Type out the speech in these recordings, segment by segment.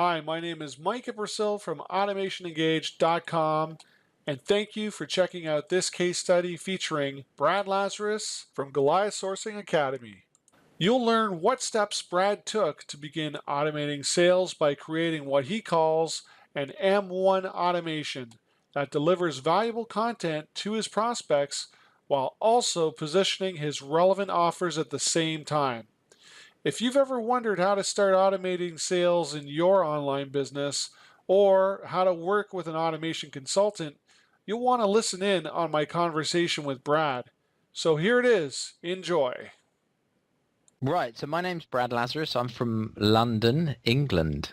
Hi, my name is Mike Ippersil from AutomationEngage.com, and thank you for checking out this case study featuring Brad Lazarus from Goliath Sourcing Academy. You'll learn what steps Brad took to begin automating sales by creating what he calls an M1 automation that delivers valuable content to his prospects while also positioning his relevant offers at the same time. If you've ever wondered how to start automating sales in your online business or how to work with an automation consultant, you'll want to listen in on my conversation with Brad. So here it is. Enjoy. Right, so my name's Brad Lazarus. I'm from London, England,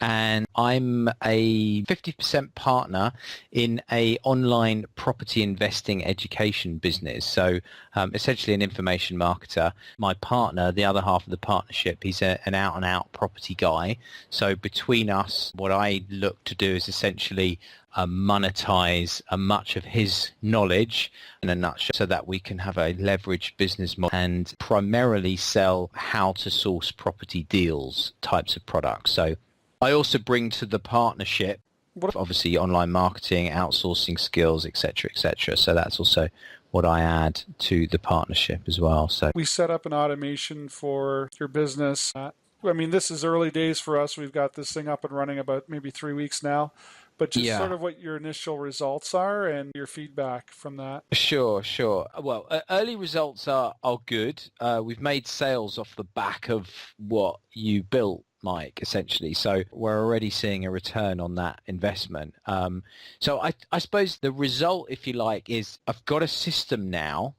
and I'm a 50% partner in a online property investing education business. So essentially an information marketer. My partner, the other half of the partnership, he's an out-and-out property guy. So between us, what I look to do is essentially monetize much of his knowledge in a nutshell so that we can have a leveraged business model and primarily sell how to source property deals types of products. So I also bring to the partnership obviously online marketing, outsourcing skills, etc., etc. So that's also what I add to the partnership as well. So we set up an automation for your business. This is early days for us. We've got this thing up and running about maybe 3 weeks now. But just sort of what your initial results are and your feedback from that. Sure. Well, early results are good. We've made sales off the back of what you built, Mike, essentially. So we're already seeing a return on that investment. So I suppose the result, if you like, is I've got a system now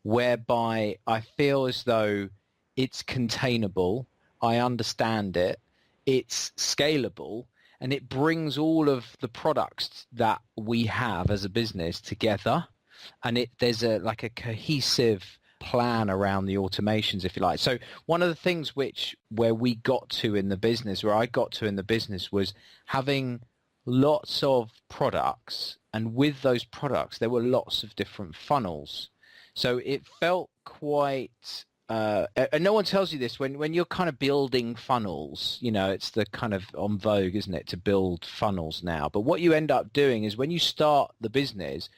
whereby I feel as though it's containable. I understand it. It's scalable. And it brings all of the products that we have as a business together. And there's a cohesive plan around the automations, if you like. So one of the things where I got to in the business was having lots of products. And with those products, there were lots of different funnels. So it felt quite... and no one tells you this when you're kind of building funnels, it's the kind of on vogue, isn't it, to build funnels now. But what you end up doing is when you start the business,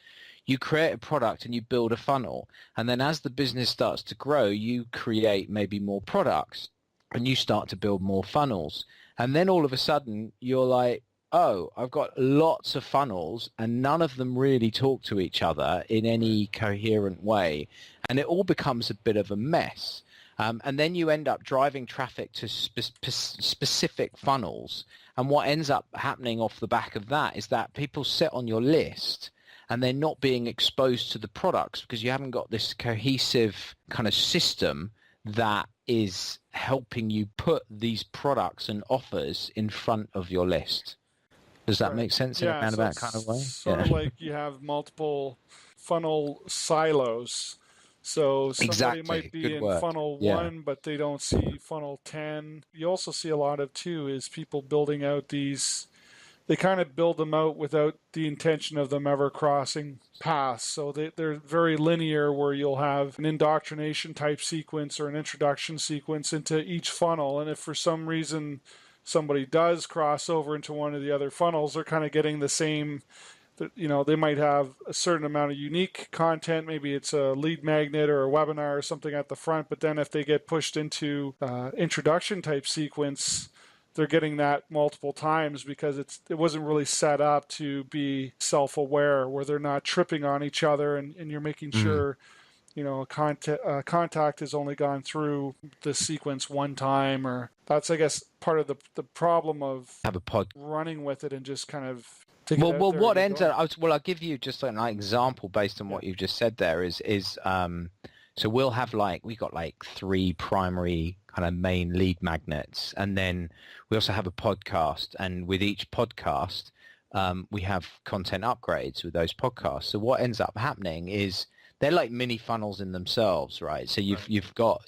you create a product and you build a funnel. And then as the business starts to grow, you create maybe more products and you start to build more funnels. And then all of a sudden you're like, oh, I've got lots of funnels and none of them really talk to each other in any coherent way. And it all becomes a bit of a mess. And then you end up driving traffic to specific funnels. And what ends up happening off the back of that is that people sit on your list and they're not being exposed to the products because you haven't got this cohesive kind of system that is helping you put these products and offers in front of your list. Does that make sense in a roundabout kind of way? Sort of like you have multiple funnel silos. So somebody might be in funnel 1, but they don't see funnel 10. You also see a lot of, too, is people building out these, they kind of build them out without the intention of them ever crossing paths. So they're very linear where you'll have an indoctrination type sequence or an introduction sequence into each funnel. And if for some reason somebody does cross over into one of the other funnels, they're kind of getting the same, they might have a certain amount of unique content. Maybe it's a lead magnet or a webinar or something at the front. But then if they get pushed into introduction type sequence, they're getting that multiple times because it wasn't really set up to be self-aware where they're not tripping on each other and you're making sure contact has only gone through the sequence one time, or that's, I guess, part of the problem of running with it and just kind of what ends up, I'll give you just an example based on what you've just said there is so we'll have we've got 3 primary kind of main lead magnets, and then we also have a podcast, and with each podcast we have content upgrades with those podcasts. So what ends up happening is they're like mini funnels in themselves, right? So you've got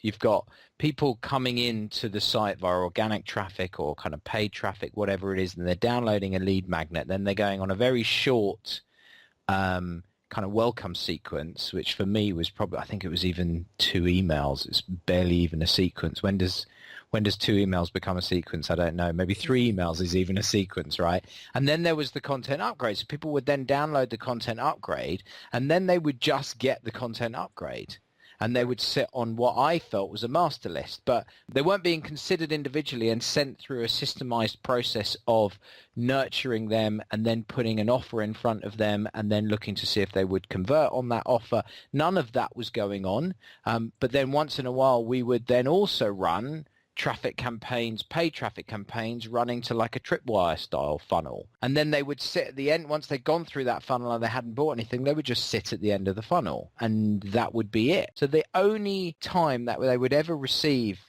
people coming into the site via organic traffic or kind of paid traffic, whatever it is, and they're downloading a lead magnet. Then they're going on a very short kind of welcome sequence, which for me was probably, I think it was even 2 emails. It's barely even a sequence. When does when does 2 emails become a sequence? I don't know. Maybe 3 emails is even a sequence, right? And then there was the content upgrade. So people would then download the content upgrade, and then they would just get the content upgrade. And they would sit on what I felt was a master list, but they weren't being considered individually and sent through a systemized process of nurturing them and then putting an offer in front of them and then looking to see if they would convert on that offer. None of that was going on. But then once in a while, we would then also run traffic campaigns, paid traffic campaigns running to like a tripwire style funnel. And then they would sit at the end, once they'd gone through that funnel and they hadn't bought anything, they would just sit at the end of the funnel and that would be it. So the only time that they would ever receive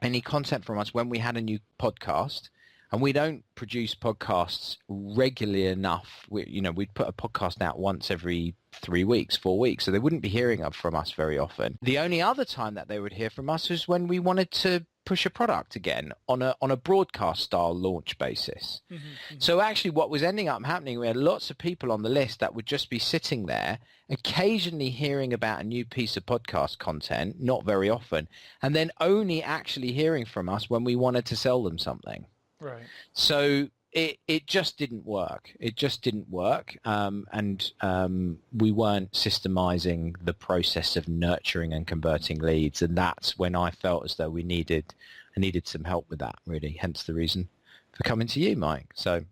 any content from us when we had a new podcast, and we don't produce podcasts regularly enough. We'd put a podcast out once every 3 weeks, 4 weeks, so they wouldn't be hearing from us very often. The only other time that they would hear from us was when we wanted to push a product again on a broadcast style launch basis. Mm-hmm. So actually what was ending up happening, we had lots of people on the list that would just be sitting there, occasionally hearing about a new piece of podcast content, not very often, and then only actually hearing from us when we wanted to sell them something. Right. So it just didn't work. It just didn't work. And we weren't systemizing the process of nurturing and converting leads. And that's when I felt as though I needed some help with that, really. Hence the reason for coming to you, Mike. So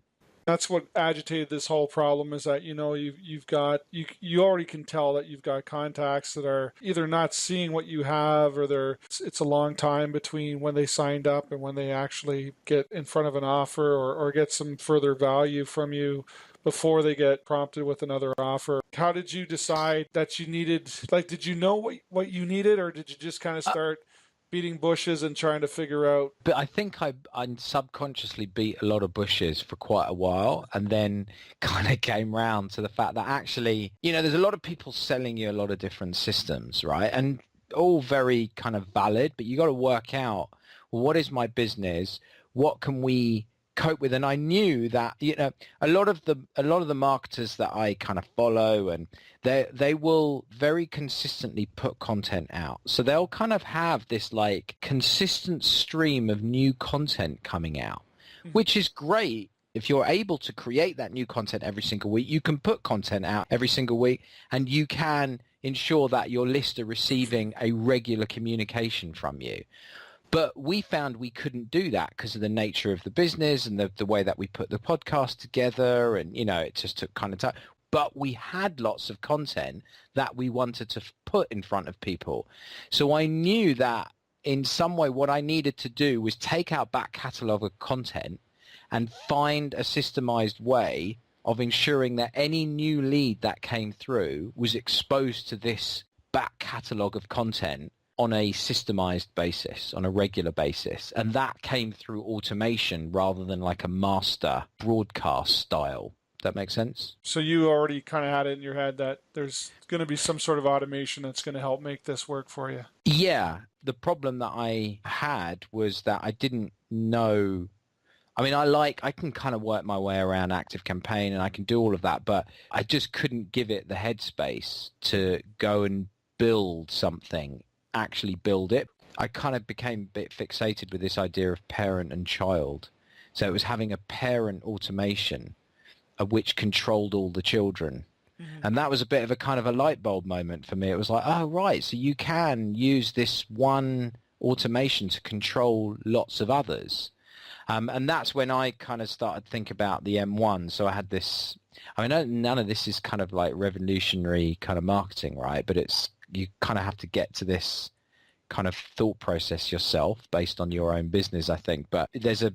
that's what agitated this whole problem, is that, you already can tell that you've got contacts that are either not seeing what you have, or it's a long time between when they signed up and when they actually get in front of an offer or get some further value from you before they get prompted with another offer. How did you decide that you needed, did you know what you needed, or did you just kind of start beating bushes and trying to figure out? But I think I subconsciously beat a lot of bushes for quite a while, and then kind of came round to the fact that actually, there's a lot of people selling you a lot of different systems, right? And all very kind of valid, but you got to work out, well, what is my business? What can we cope with? And I knew that, a lot of the marketers that I kind of follow, and they will very consistently put content out. So they'll kind of have this like consistent stream of new content coming out, which is great. If you're able to create that new content every single week, you can put content out every single week, and you can ensure that your list are receiving a regular communication from you. But we found we couldn't do that because of the nature of the business and the way that we put the podcast together, and, it just took kind of time. But we had lots of content that we wanted to put in front of people. So I knew that in some way what I needed to do was take our back catalogue of content and find a systemized way of ensuring that any new lead that came through was exposed to this back catalogue of content on a systemized basis, on a regular basis. And that came through automation rather than like a master broadcast style. That makes sense? So you already kind of had it in your head that there's going to be some sort of automation that's going to help make this work for you. Yeah. The problem that I had was that I didn't know. I mean, I can kind of work my way around ActiveCampaign and I can do all of that, but I just couldn't give it the headspace to go and build something, actually build it. I kind of became a bit fixated with this idea of parent and child. So it was having a parent automation which controlled all the children. Mm-hmm. And that was a bit of a kind of a light bulb moment for me. It was like, oh, right, so you can use this one automation to control lots of others. And that's when I kind of started to think about the M1. So I had this, I mean, none of this is kind of like revolutionary kind of marketing, right? But you kind of have to get to this kind of thought process yourself based on your own business, I think. But there's a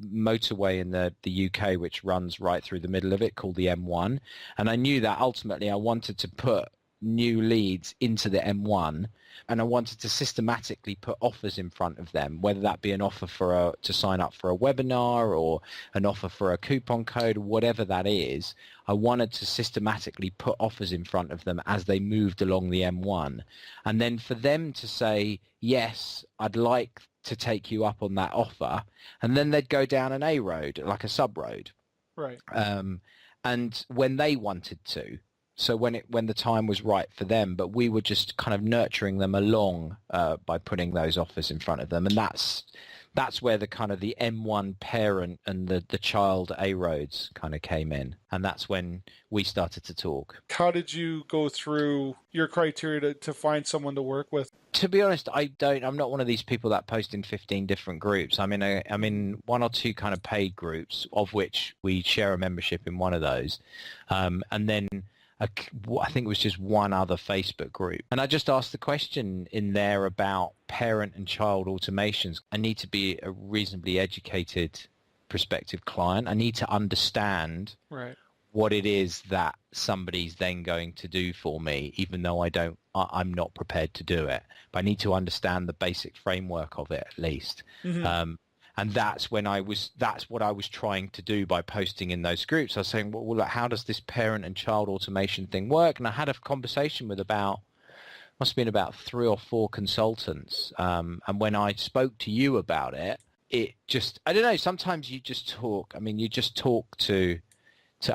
motorway in the UK which runs right through the middle of it called the M1. And I knew that ultimately I wanted to put new leads into the M1, and I wanted to systematically put offers in front of them, whether that be an offer to sign up for a webinar or an offer for a coupon code, whatever that is. I wanted to systematically put offers in front of them as they moved along the M1, and then for them to say, yes, I'd like to take you up on that offer, and then they'd go down an A road, like a sub road. Right. And when they wanted to, So when the time was right for them, but we were just kind of nurturing them along by putting those offers in front of them, and that's where the kind of the M1 parent and the child A-roads kind of came in, and that's when we started to talk. How did you go through your criteria to find someone to work with? To be honest, I'm not one of these people that post in 15 different groups. I'm in one or two kind of paid groups, of which we share a membership in one of those, and then I think it was just one other Facebook group. And I just asked the question in there about parent and child automations. I need to be a reasonably educated prospective client. I need to understand what it is that somebody's then going to do for me, even though I'm not prepared to do it. But I need to understand the basic framework of it at least. Mm-hmm. And that's what I was trying to do by posting in those groups. I was saying, well, how does this parent and child automation thing work? And I had a conversation with must have been about 3 or 4 consultants. And when I spoke to you about it, I don't know, sometimes you just talk to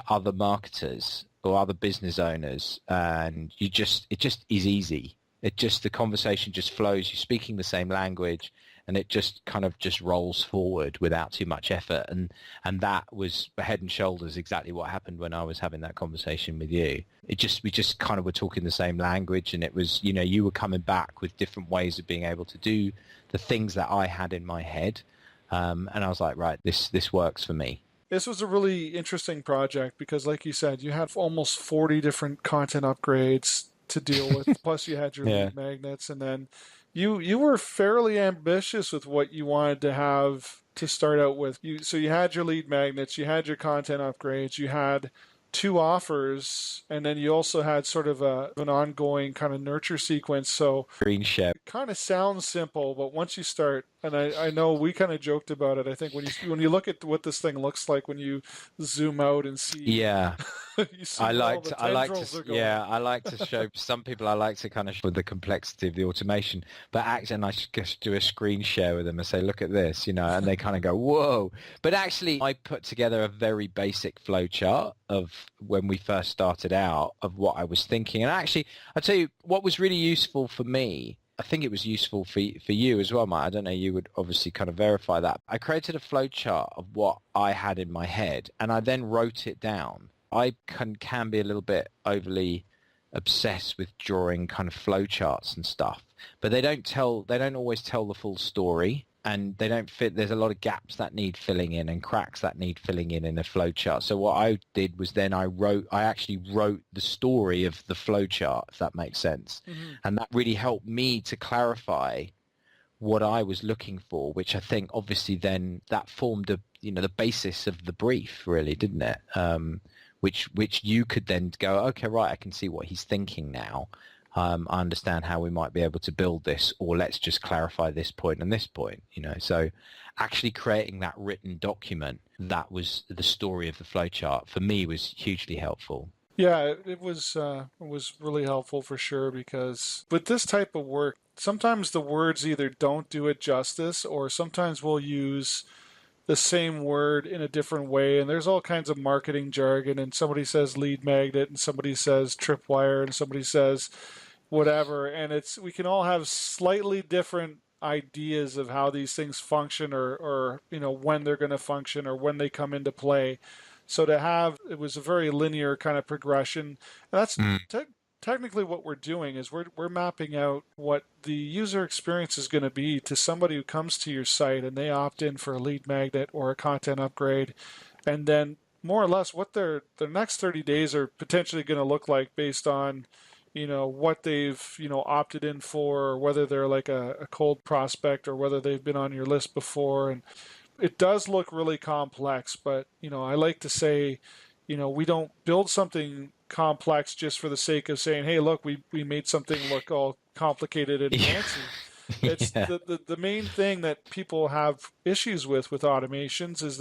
other marketers or other business owners, and it just is easy. The conversation just flows. You're speaking the same language, and it just kind of just rolls forward without too much effort. And that was head and shoulders exactly what happened when I was having that conversation with you. We just kind of were talking the same language, and it was, you were coming back with different ways of being able to do the things that I had in my head. And I was like, right, this works for me. This was a really interesting project because, like you said, you had almost 40 different content upgrades to deal with. Plus you had your lead magnets, and then you were fairly ambitious with what you wanted to have to start out with. So you had your lead magnets, you had your content upgrades, you had 2 offers, and then you also had sort of an ongoing kind of nurture sequence. So green share. It kind of sounds simple, but once you start, and I know we kind of joked about it. I think when you look at what this thing looks like, when you zoom out and see, you see I like to show some people. I like to kind of show the complexity of the automation, but actually, I just do a screen share with them and say, "Look at this," and they kind of go, "Whoa!" But actually, I put together a very basic flow chart of when we first started out of what I was thinking, and actually, I tell you what was really useful for me. I think it was useful for you as well, Mike. I don't know, you would obviously kind of verify that. I created a flow chart of what I had in my head, and I then wrote it down. I can be a little bit overly obsessed with drawing kind of flow charts and stuff, but they don't always tell the full story, and they don't fit. There's a lot of gaps that need filling in and cracks that need filling in a flow chart. So what I did was then I actually wrote the story of the flow chart, if that makes sense. Mm-hmm. And that really helped me to clarify what I was looking for, which I think obviously then that formed the basis of the brief, really, didn't it? Which you could then go, okay, right, I can see what he's thinking now. I understand how we might be able to build this, or let's just clarify this point and this point, So actually creating that written document, that was the story of the flowchart, for me was hugely helpful. Yeah, it was really helpful for sure, because with this type of work, sometimes the words either don't do it justice, or sometimes we'll use the same word in a different way, and there's all kinds of marketing jargon, and somebody says lead magnet and somebody says tripwire and somebody says whatever, and we can all have slightly different ideas of how these things function, or when they're going to function or when they come into play. So it was a very linear kind of progression, and that's technically what we're doing is we're mapping out what the user experience is going to be to somebody who comes to your site and they opt in for a lead magnet or a content upgrade, and then more or less what their next 30 days are potentially going to look like based on what they've opted in for, or whether they're like a cold prospect or whether they've been on your list before. And it does look really complex, but I like to say we don't build something complex just for the sake of saying, hey, look, we made something look all complicated and fancy. It's the main thing that people have issues with automations is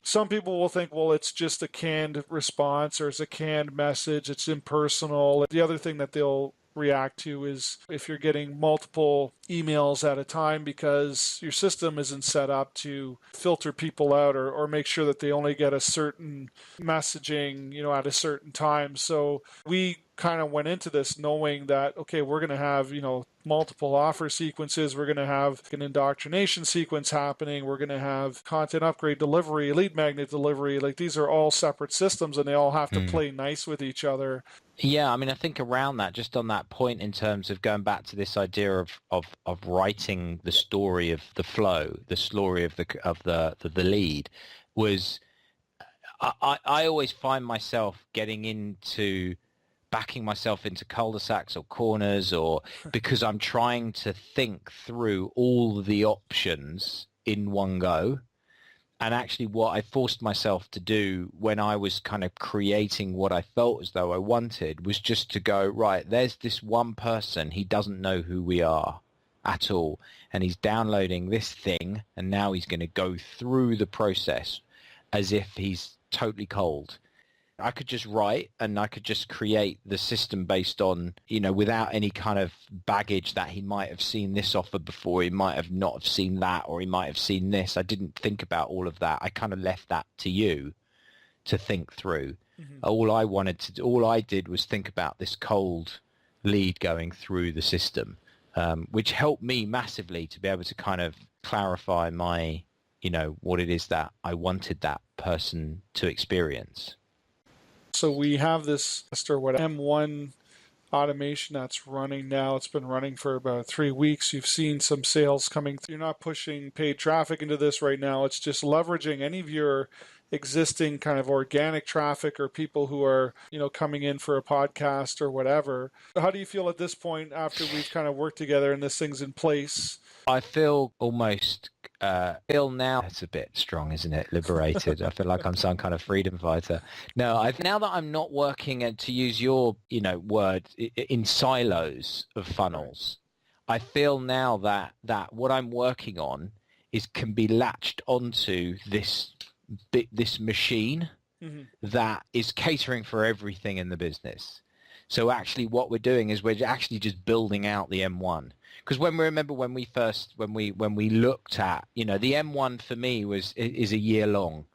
some people will think, well, it's just a canned response or it's a canned message, it's impersonal. The other thing that they'll react to is if you're getting multiple emails at a time because your system isn't set up to filter people out or make sure that they only get a certain messaging, at a certain time. So we kind of went into this knowing that, okay, we're going to have, multiple offer sequences. We're going to have an indoctrination sequence happening. We're going to have content upgrade delivery, lead magnet delivery. Like these are all separate systems and they all have to play nice with each other. Yeah, I mean, I think around that, just on that point in terms of going back to this idea of writing the story of the flow, the story of the lead, was I always find myself backing myself into cul-de-sacs or corners, or because I'm trying to think through all the options in one go. And actually what I forced myself to do when I was kind of creating what I felt as though I wanted was just to go, right, there's this one person, he doesn't know who we are at all. And he's downloading this thing, and now he's going to go through the process as if he's totally cold. I could just write and I could just create the system based on, without any kind of baggage that he might have seen this offer before, he might have not have seen that, or he might have seen this. I didn't think about all of that. I kind of left that to you to think through. Mm-hmm. All I did was think about this cold lead going through the system, which helped me massively to be able to kind of clarify my, what it is that I wanted that person to experience. So we have this M1 automation that's running now. It's been running for about 3 weeks. You've seen some sales coming through. You're not pushing paid traffic into this right now. It's just leveraging any of your existing kind of organic traffic or people who are, coming in for a podcast or whatever. How do you feel at this point after we've kind of worked together and this thing's in place? I feel almost now, it's a bit strong, isn't it? Liberated. I feel like I'm some kind of freedom fighter. No, now that I'm not working, to use your, word, in silos of funnels, I feel now that what I'm working on can be latched onto this machine that is catering for everything in the business. So actually what we're doing is we're actually just building out the M1. Because when we looked at, the M1 for me is a year long.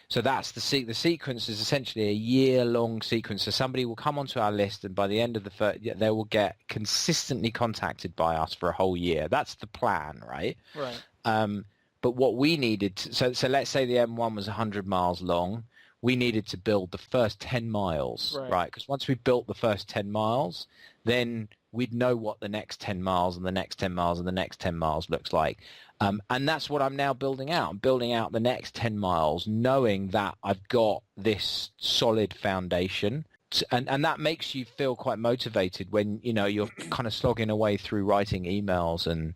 So that's the sequence is essentially a year long sequence. So somebody will come onto our list, and by the end of the first, they will get consistently contacted by us for a whole year. That's the plan, right? Right. But what we needed, so let's say the M1 was 100 miles long. We needed to build the first 10 miles, right? Because once we built the first 10 miles, then we'd know what the next 10 miles and the next 10 miles and the next 10 miles looks like. And that's what I'm now building out. I'm building out the next 10 miles, knowing that I've got this solid foundation. And that makes you feel quite motivated when, you're kind of slogging away through writing emails and,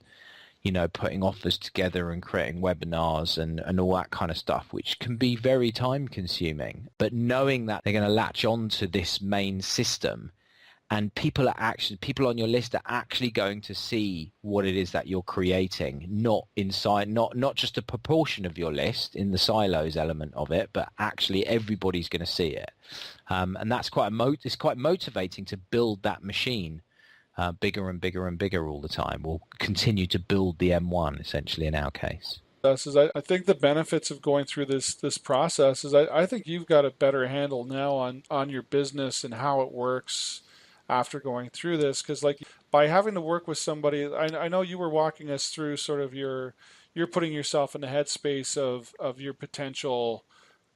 putting offers together and creating webinars and all that kind of stuff, which can be very time consuming. But knowing that they're going to latch on to this main system, and people on your list are actually going to see what it is that you're creating, not just a proportion of your list in the silos element of it, but actually everybody's going to see it. And that's it's quite motivating to build that machine bigger and bigger and bigger all the time. We'll continue to build the M1 essentially in our case. I think the benefits of going through this process is I think you've got a better handle now on your business and how it works after going through this, because by having to work with somebody, I know you were walking us through sort of you're putting yourself in the headspace of your potential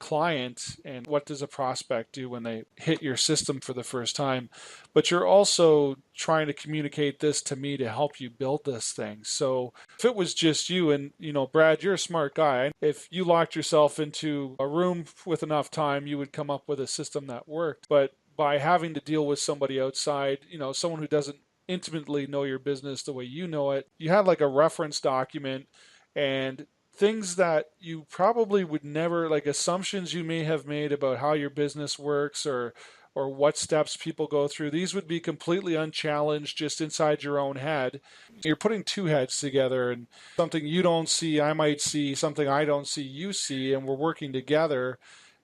client and what does a prospect do when they hit your system for the first time, but you're also trying to communicate this to me to help you build this thing. So if it was just you and, Brad, you're a smart guy. If you locked yourself into a room with enough time, you would come up with a system that worked. But by having to deal with somebody outside, someone who doesn't intimately know your business the way you know it, you had like a reference document and things that you probably would never, like assumptions you may have made about how your business works or what steps people go through, these would be completely unchallenged just inside your own head. You're putting two heads together, and something you don't see, I might see, something I don't see, you see, and we're working together.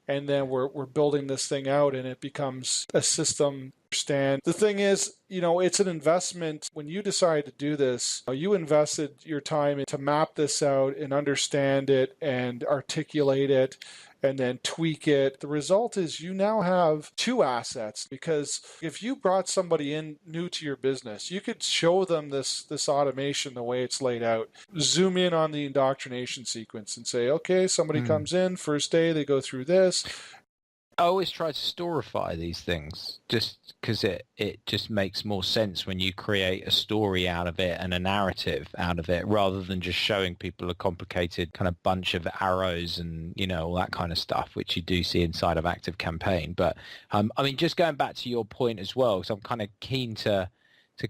And then we're building this thing out, and it becomes a system understand. The thing is, it's an investment. When you decide to do this, you invested your time to map this out and understand it and articulate it and then tweak it. The result is you now have two assets, because if you brought somebody in new to your business, you could show them this automation the way it's laid out, zoom in on the indoctrination sequence and say, okay, somebody comes in, first day, they go through this. I always try to storify these things just because it just makes more sense when you create a story out of it and a narrative out of it, rather than just showing people a complicated kind of bunch of arrows and, all that kind of stuff, which you do see inside of ActiveCampaign. But just going back to your point as well, because I'm kind of keen to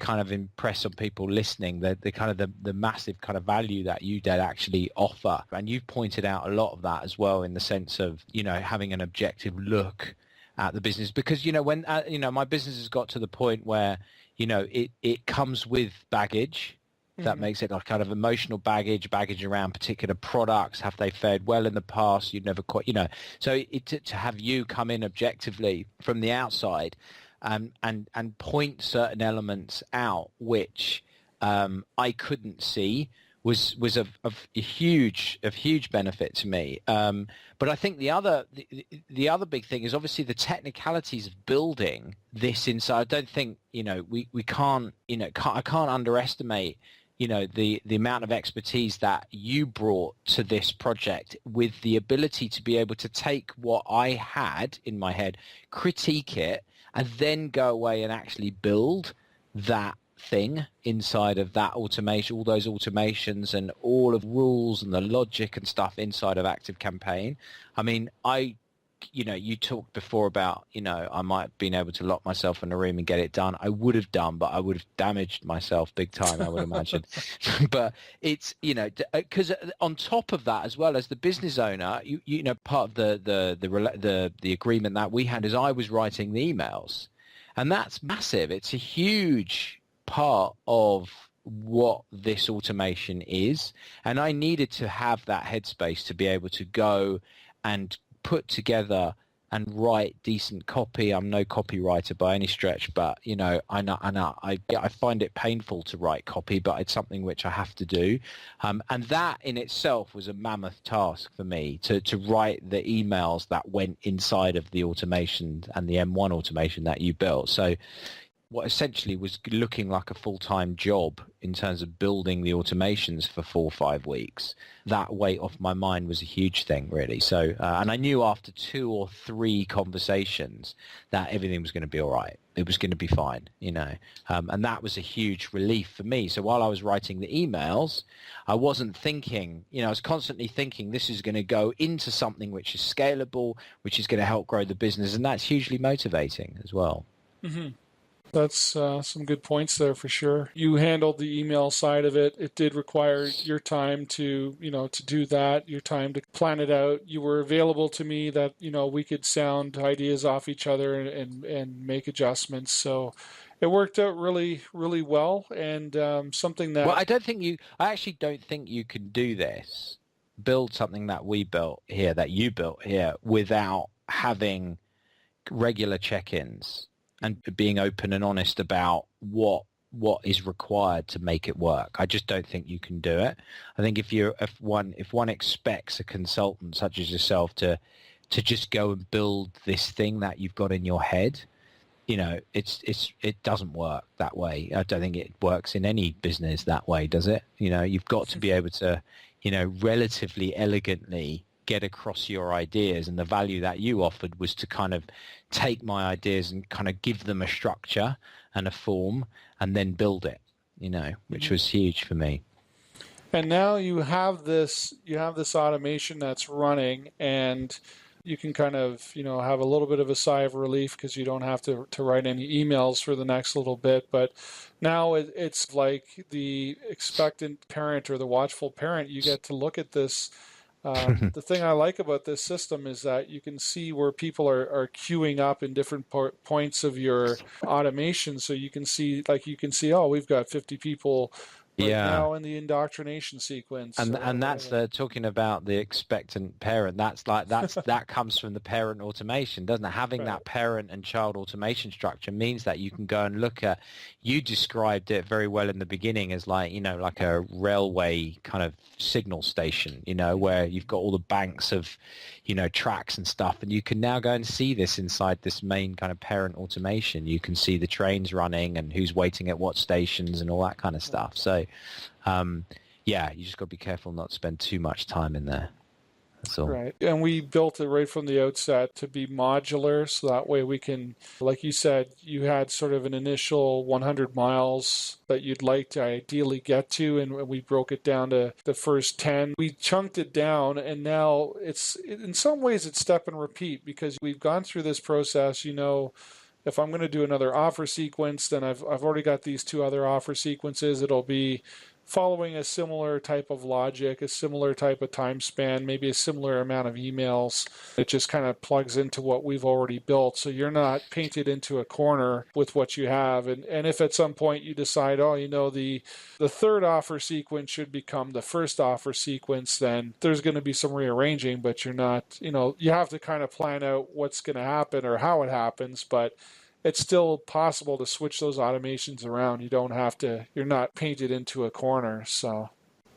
kind of impress on people listening the kind of the massive kind of value that you did actually offer. And you've pointed out a lot of that as well, in the sense of, having an objective look at the business. Because, when, my business has got to the point where, it comes with baggage. That makes it like kind of emotional baggage around particular products. Have they fared well in the past? You'd never quite, So to have you come in objectively from the outside and point certain elements out which I couldn't see was of huge benefit to me. But I think the other big thing is obviously the technicalities of building this inside. I don't think we can't I can't underestimate the amount of expertise that you brought to this project, with the ability to be able to take what I had in my head, critique it, and then go away and actually build that thing inside of that automation, all those automations and all of rules and the logic and stuff inside of ActiveCampaign. I mean, you talked before about, I might have been able to lock myself in a room and get it done. I would have done, but I would have damaged myself big time, I would imagine. But it's, because on top of that, as well as the business owner, part of the agreement that we had is I was writing the emails, and that's massive. It's a huge part of what this automation is, and I needed to have that headspace to be able to go and put together and write decent copy. I'm no copywriter by any stretch, but I find it painful to write copy, but it's something which I have to do. And that in itself was a mammoth task for me to write the emails that went inside of the automation and the M1 automation that you built. So what essentially was looking like a full-time job in terms of building the automations for 4 or 5 weeks, that weight off my mind was a huge thing, really. So, and I knew after 2 or 3 conversations that everything was going to be all right. It was going to be fine, and that was a huge relief for me. So while I was writing the emails, I wasn't thinking, I was constantly thinking this is going to go into something which is scalable, which is going to help grow the business, and that's hugely motivating as well. Mm-hmm. That's some good points there for sure. You handled the email side of it. It did require your time to do that, your time to plan it out. You were available to me that, we could sound ideas off each other and make adjustments. So it worked out really, really well, and something that... Well, I actually don't think you can do this, build something that we built here, that you built here, without having regular check-ins and being open and honest about what is required to make it work. I just don't think you can do it. I think if one expects a consultant such as yourself to just go and build this thing that you've got in your head, it doesn't work that way. I don't think it works in any business that way, does it? You've got to be able to, relatively elegantly get across your ideas, and the value that you offered was to kind of take my ideas and kind of give them a structure and a form and then build it, which was huge for me. And now you have this automation that's running, and you can kind of, have a little bit of a sigh of relief because you don't have to write any emails for the next little bit. But now it's like the expectant parent or the watchful parent. You get to look at this. The thing I like about this system is that you can see where people are queuing up in different points of your automation. So you can see, oh, we've got 50 people right now in the indoctrination sequence. And that's talking about the expectant parent. That comes from the parent automation, doesn't it? Having that parent and child automation structure means that you can go and look at. You described it very well in the beginning as like a railway kind of signal station, where you've got all the banks of, tracks and stuff, and you can now go and see this inside this main kind of parent automation. You can see the trains running and who's waiting at what stations and all that kind of stuff. So. You just got to be careful not to spend too much time in there. That's all. Right. And we built it right from the outset to be modular, so that way we can, like you said, you had sort of an initial 100 miles that you'd like to ideally get to, and we broke it down to the first 10. We chunked it down, and now in some ways it's step and repeat, because we've gone through this process, if I'm going to do another offer sequence, then I've already got these 2 other offer sequences. It'll be following a similar type of logic, a similar type of time span, maybe a similar amount of emails. It just kind of plugs into what we've already built. So you're not painted into a corner with what you have. And if at some point you decide, the third offer sequence should become the first offer sequence, then there's going to be some rearranging, but you're not, you have to kind of plan out what's going to happen or how it happens, but it's still possible to switch those automations around. You're not painted into a corner. So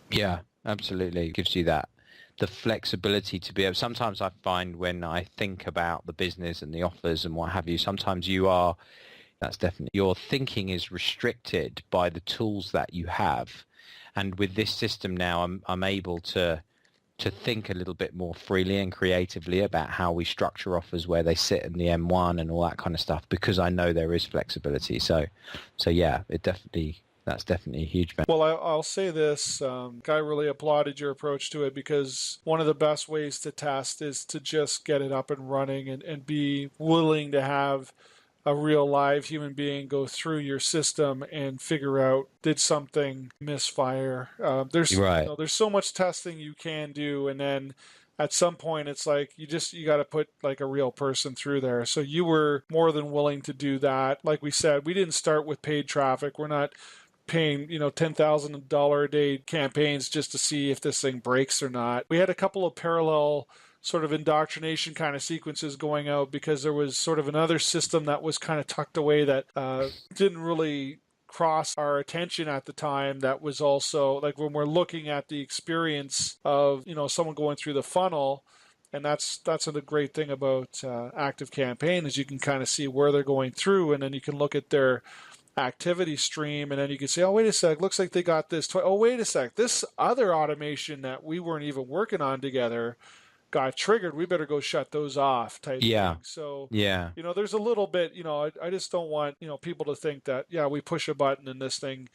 yeah, absolutely. It gives you the flexibility to be able. Sometimes I find when I think about the business and the offers and what have you, sometimes your thinking is restricted by the tools that you have. And with this system now, I'm able to think a little bit more freely and creatively about how we structure offers, where they sit in the M1 and all that kind of stuff, because I know there is flexibility. So yeah, that's definitely a huge benefit. Well, I'll say this, I really applauded your approach to it, because one of the best ways to test is to just get it up and running and be willing to have a real live human being go through your system and figure out, did something misfire? There's so much testing you can do, and then at some point it's like you got to put like a real person through there. So you were more than willing to do that. Like we said, we didn't start with paid traffic. We're not paying $10,000 a day campaigns just to see if this thing breaks or not. We had a couple of parallel sort of indoctrination kind of sequences going out, because there was sort of another system that was kind of tucked away that didn't really cross our attention at the time. That was also like when we're looking at the experience of someone going through the funnel. And that's a great thing about ActiveCampaign, is you can kind of see where they're going through, and then you can look at their activity stream, and then you can say, oh, wait a sec, looks like they got this. Oh, wait a sec, this other automation that we weren't even working on together got triggered. We better go shut those off type thing. So, there's a little bit, I just don't want, people to think that, we push a button and this thing,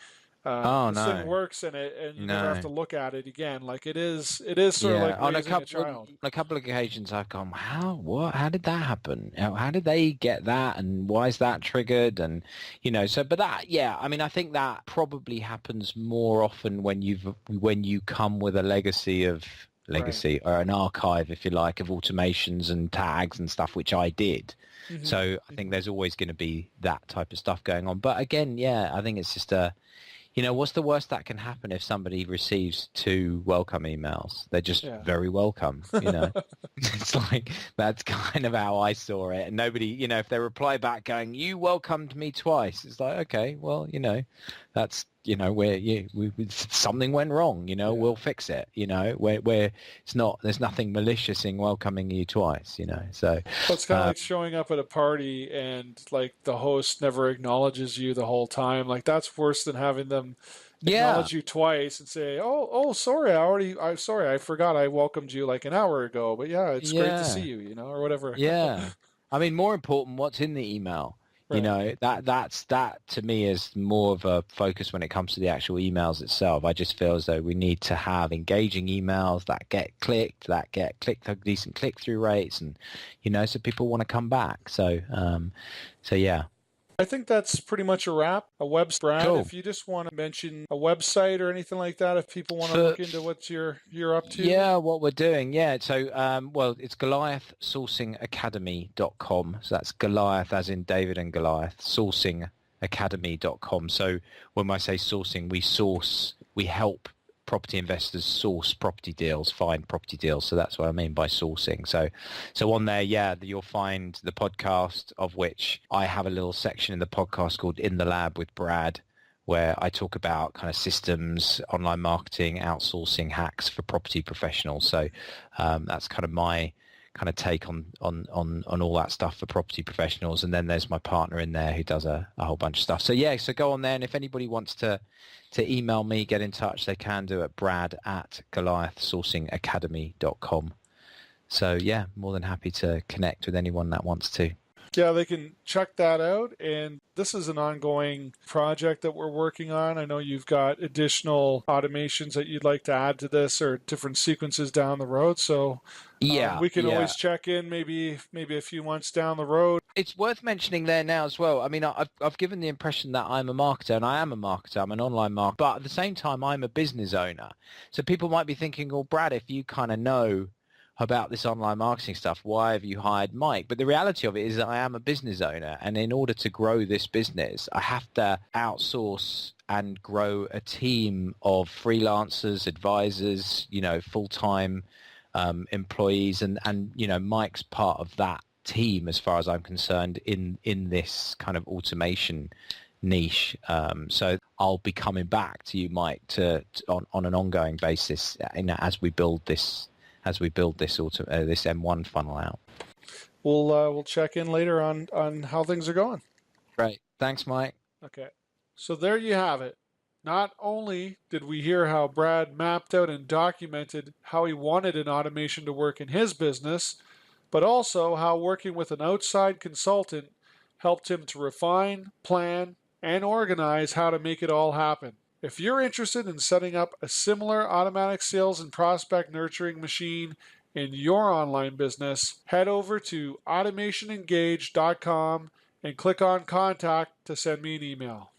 thing works, and you never have to look at it again. Like it is sort of like raising a child. On a couple of occasions I've gone, how did that happen? How did they get that? And why is that triggered? And, but that, I think that probably happens more often when you come with a legacy or an archive, if you like, of automations and tags and stuff, which I did. Mm-hmm. So I think there's always going to be that type of stuff going on. But again, I think it's just what's the worst that can happen if somebody receives 2 welcome emails? They're just very welcome, It's like, that's kind of how I saw it. And nobody, if they reply back going, you welcomed me twice, it's like, okay, well, that's, where something went wrong, we'll fix it, where it's not, there's nothing malicious in welcoming you twice, so. Well, it's kind of like showing up at a party and like the host never acknowledges you the whole time. Like that's worse than having them acknowledge you twice and say, oh, sorry, I forgot I welcomed you like an hour ago, but it's great to see you, or whatever. Yeah. I mean, more important, what's in the email. Right. That to me is more of a focus when it comes to the actual emails itself. I just feel as though we need to have engaging emails that get clicked, decent click-through rates, and so people want to come back. So yeah. I think that's pretty much a wrap. A website, Brad, cool. If you just want to mention a website or anything like that, if people want to look into what you're up to. Yeah, what we're doing. Yeah, so, it's Goliath Sourcing Academy.com. So that's Goliath as in David and Goliath, Sourcing ActiveCampaign.com. So when I say sourcing, we help property investors source property deals, find property deals. So that's what I mean by sourcing. So on there, yeah, you'll find the podcast, of which I have a little section in the podcast called In the Lab with Brad, where I talk about kind of systems, online marketing, outsourcing hacks for property professionals. So that's kind of my kind of take on all that stuff for property professionals. And then there's my partner in there who does a whole bunch of stuff. So yeah, so go on there. And if anybody wants to email me, get in touch, they can do it, brad@goliathsourcingacademy.com. So yeah, more than happy to connect with anyone that wants to. Yeah, they can check that out. And this is an ongoing project that we're working on. I know you've got additional automations that you'd like to add to this, or different sequences down the road. So we can always check in maybe a few months down the road. It's worth mentioning there now as well. I mean, I've given the impression that I'm a marketer, and I am a marketer. I'm an online marketer. But at the same time, I'm a business owner. So people might be thinking, well, Brad, if you kind of know about this online marketing stuff, why have you hired Mike? But the reality of it is that I am a business owner, and in order to grow this business, I have to outsource and grow a team of freelancers, advisors, full-time employees, and Mike's part of that team as far as I'm concerned in this kind of automation niche. So I'll be coming back to you, Mike, on an ongoing basis as we build this this M1 funnel out. We'll check in later on how things are going. Great. Thanks, Mike. Okay. So there you have it. Not only did we hear how Brad mapped out and documented how he wanted an automation to work in his business, but also how working with an outside consultant helped him to refine, plan, and organize how to make it all happen. If you're interested in setting up a similar automatic sales and prospect nurturing machine in your online business, head over to automationengage.com and click on Contact to send me an email.